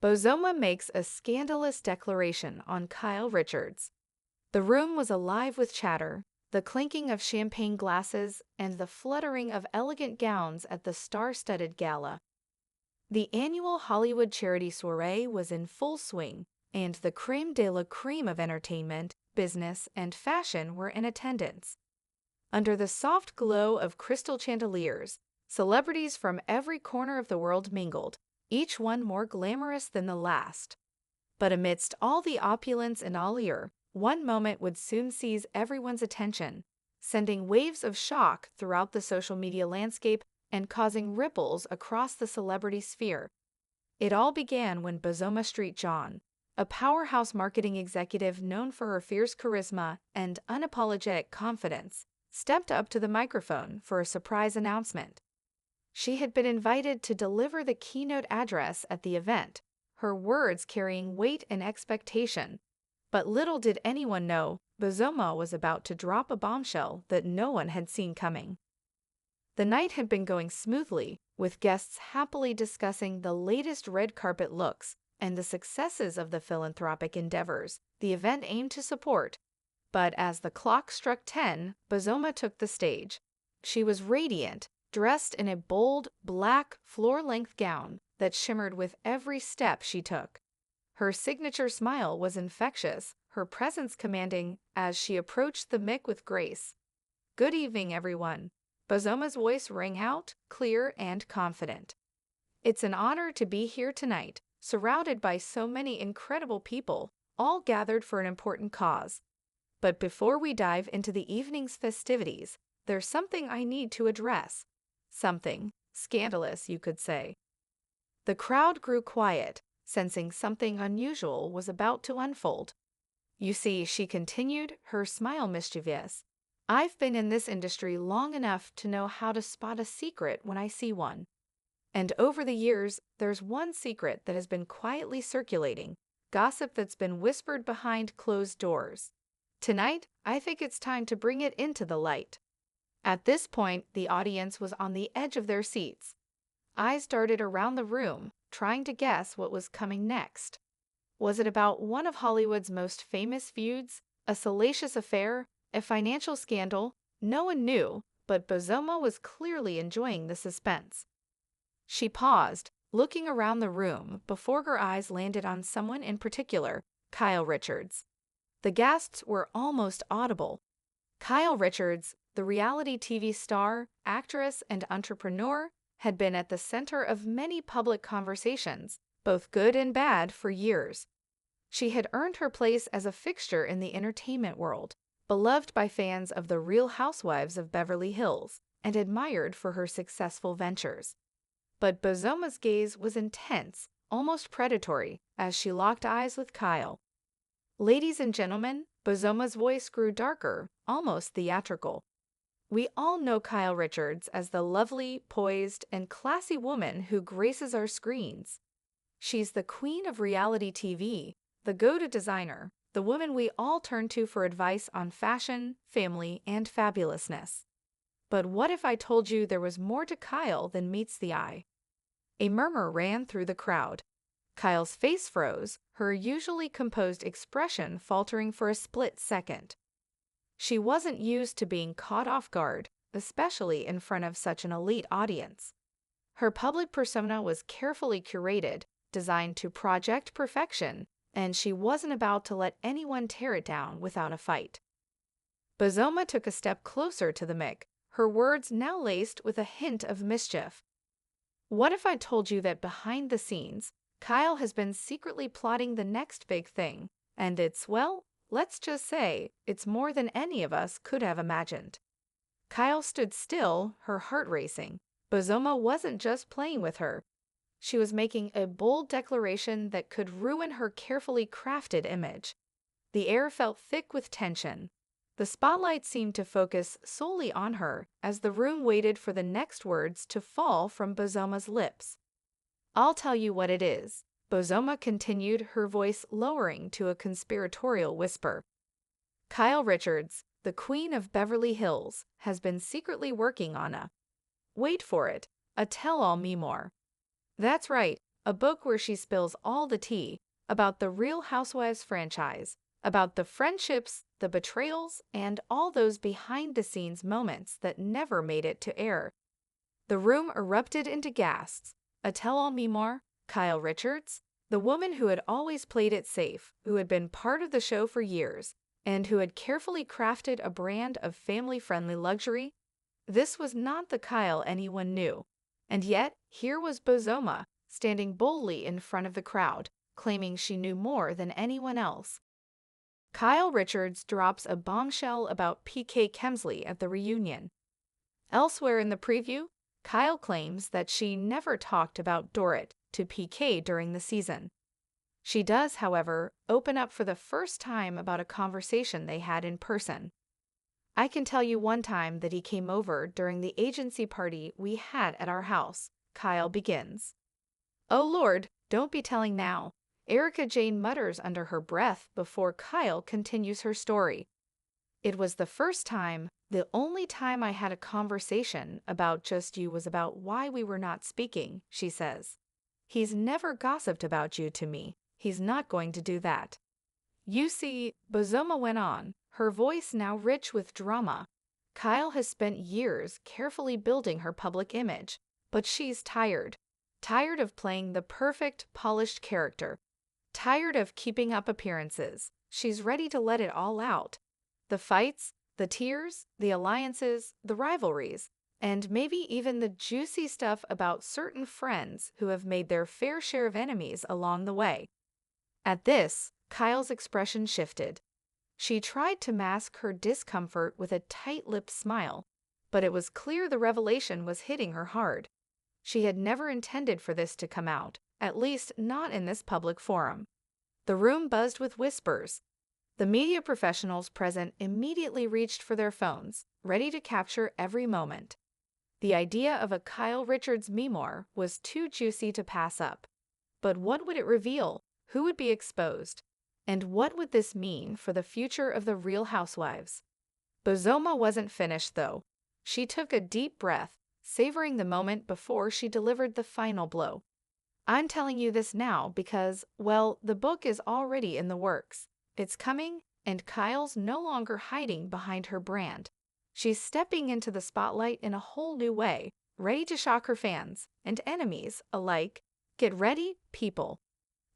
Bozoma makes a scandalous declaration on Kyle Richards. The room was alive with chatter, the clinking of champagne glasses and the fluttering of elegant gowns at the star-studded gala. The annual Hollywood charity soiree was in full swing, and the crème de la crème of entertainment, business, and fashion were in attendance. Under the soft glow of crystal chandeliers, celebrities from every corner of the world mingled, each one more glamorous than the last. But amidst all the opulence and allure, one moment would soon seize everyone's attention, sending waves of shock throughout the social media landscape and causing ripples across the celebrity sphere. It all began when Bozoma Saintjohn, a powerhouse marketing executive known for her fierce charisma and unapologetic confidence, stepped up to the microphone for a surprise announcement. She had been invited to deliver the keynote address at the event, her words carrying weight and expectation. But little did anyone know, Bozoma was about to drop a bombshell that no one had seen coming. The night had been going smoothly, with guests happily discussing the latest red carpet looks and the successes of the philanthropic endeavors the event aimed to support. But as the clock struck 10, Bozoma took the stage. She was radiant, dressed in a bold, black, floor-length gown that shimmered with every step she took. Her signature smile was infectious, her presence commanding as she approached the mic with grace. "Good evening, everyone." Bozoma's voice rang out, clear and confident. "It's an honor to be here tonight, surrounded by so many incredible people, all gathered for an important cause. But before we dive into the evening's festivities, there's something I need to address. Something scandalous, you could say." The crowd grew quiet, sensing something unusual was about to unfold. "You see," she continued, her smile mischievous, "I've been in this industry long enough to know how to spot a secret when I see one. And over the years, there's one secret that has been quietly circulating, gossip that's been whispered behind closed doors. Tonight, I think it's time to bring it into the light." At this point, the audience was on the edge of their seats. Eyes darted around the room, trying to guess what was coming next. Was it about one of Hollywood's most famous feuds, a salacious affair, a financial scandal? No one knew, but Bozoma was clearly enjoying the suspense. She paused, looking around the room before her eyes landed on someone in particular, Kyle Richards. The gasps were almost audible. Kyle Richards, the reality TV star, actress, and entrepreneur, had been at the center of many public conversations, both good and bad, for years. She had earned her place as a fixture in the entertainment world, beloved by fans of The Real Housewives of Beverly Hills, and admired for her successful ventures. But Bozoma's gaze was intense, almost predatory, as she locked eyes with Kyle. "Ladies and gentlemen," Bozoma's voice grew darker, almost theatrical. "We all know Kyle Richards as the lovely, poised, and classy woman who graces our screens. She's the queen of reality TV, the go-to designer, the woman we all turn to for advice on fashion, family, and fabulousness. But what if I told you there was more to Kyle than meets the eye?" A murmur ran through the crowd. Kyle's face froze, her usually composed expression faltering for a split second. She wasn't used to being caught off guard, especially in front of such an elite audience. Her public persona was carefully curated, designed to project perfection, and she wasn't about to let anyone tear it down without a fight. Bozoma took a step closer to the mic, her words now laced with a hint of mischief. "What if I told you that behind the scenes, Kyle has been secretly plotting the next big thing, and well, let's just say, it's more than any of us could have imagined." Kyle stood still, her heart racing. Bozoma wasn't just playing with her. She was making a bold declaration that could ruin her carefully crafted image. The air felt thick with tension. The spotlight seemed to focus solely on her as the room waited for the next words to fall from Bozoma's lips. "I'll tell you what it is," Bozoma continued, her voice lowering to a conspiratorial whisper. "Kyle Richards, the Queen of Beverly Hills, has been secretly working on wait for it, a tell-all memoir. That's right, a book where she spills all the tea about the Real Housewives franchise, about the friendships, the betrayals, and all those behind-the-scenes moments that never made it to air. The room erupted into gasps. A tell-all memoir, Kyle Richards, the woman who had always played it safe, who had been part of the show for years, and who had carefully crafted a brand of family-friendly luxury. This was not the Kyle anyone knew. And yet, here was Bozoma, standing boldly in front of the crowd, claiming she knew more than anyone else. Kyle Richards drops a bombshell about PK Kemsley at the reunion. Elsewhere in the preview, Kyle claims that she never talked about Dorit to PK during the season. She does, however, open up for the first time about a conversation they had in person. "I can tell you one time that he came over during the agency party we had at our house," Kyle begins. "Oh Lord, don't be telling now," Erica Jane mutters under her breath before Kyle continues her story. "It was the first time, the only time I had a conversation about just you was about why we were not speaking," she says. "He's never gossiped about you to me. He's not going to do that." "You see," Bozoma went on, her voice now rich with drama, "Kyle has spent years carefully building her public image, but she's tired. Tired of playing the perfect, polished character. Tired of keeping up appearances. She's ready to let it all out. The fights, the tears, the alliances, the rivalries, and maybe even the juicy stuff about certain friends who have made their fair share of enemies along the way." At this, Kyle's expression shifted. She tried to mask her discomfort with a tight-lipped smile, but it was clear the revelation was hitting her hard. She had never intended for this to come out, at least not in this public forum. The room buzzed with whispers. The media professionals present immediately reached for their phones, ready to capture every moment. The idea of a Kyle Richards memoir was too juicy to pass up. But what would it reveal? Who would be exposed? And what would this mean for the future of the Real Housewives? Bozoma wasn't finished, though. She took a deep breath, savoring the moment before she delivered the final blow. "I'm telling you this now because, well, the book is already in the works. It's coming, and Kyle's no longer hiding behind her brand. She's stepping into the spotlight in a whole new way, ready to shock her fans and enemies alike. Get ready, people.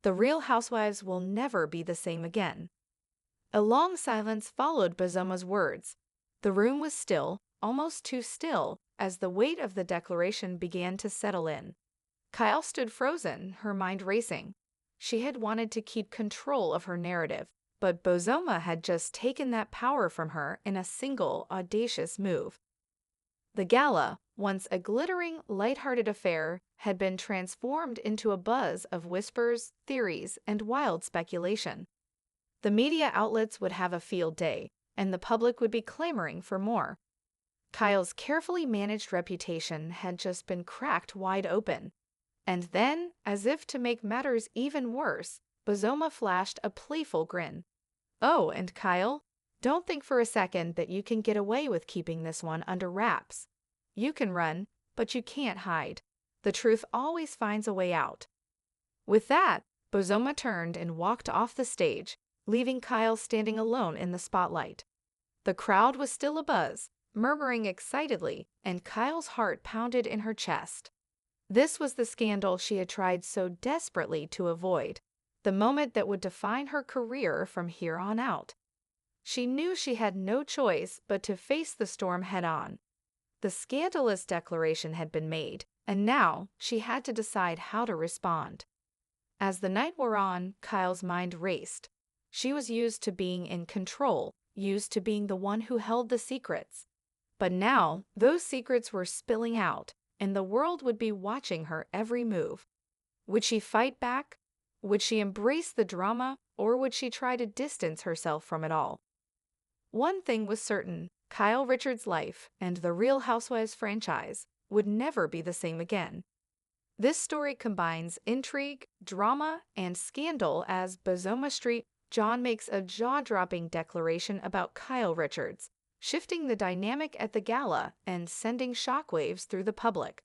The Real Housewives will never be the same again." A long silence followed Bozoma's words. The room was still, almost too still, as the weight of the declaration began to settle in. Kyle stood frozen, her mind racing. She had wanted to keep control of her narrative, but Bozoma had just taken that power from her in a single, audacious move. The gala, once a glittering, lighthearted affair, had been transformed into a buzz of whispers, theories, and wild speculation. The media outlets would have a field day, and the public would be clamoring for more. Kyle's carefully managed reputation had just been cracked wide open. And then, as if to make matters even worse, Bozoma flashed a playful grin. "Oh, and Kyle, don't think for a second that you can get away with keeping this one under wraps. You can run, but you can't hide. The truth always finds a way out." With that, Bozoma turned and walked off the stage, leaving Kyle standing alone in the spotlight. The crowd was still abuzz, murmuring excitedly, and Kyle's heart pounded in her chest. This was the scandal she had tried so desperately to avoid, the moment that would define her career from here on out. She knew she had no choice but to face the storm head-on. The scandalous declaration had been made, and now she had to decide how to respond. As the night wore on, Kyle's mind raced. She was used to being in control, used to being the one who held the secrets. But now, those secrets were spilling out, and the world would be watching her every move. Would she fight back? Would she embrace the drama, or would she try to distance herself from it all? One thing was certain: Kyle Richards' life and the Real Housewives franchise would never be the same again. This story combines intrigue, drama, and scandal as Bozoma Street John makes a jaw-dropping declaration about Kyle Richards, shifting the dynamic at the gala and sending shockwaves through the public.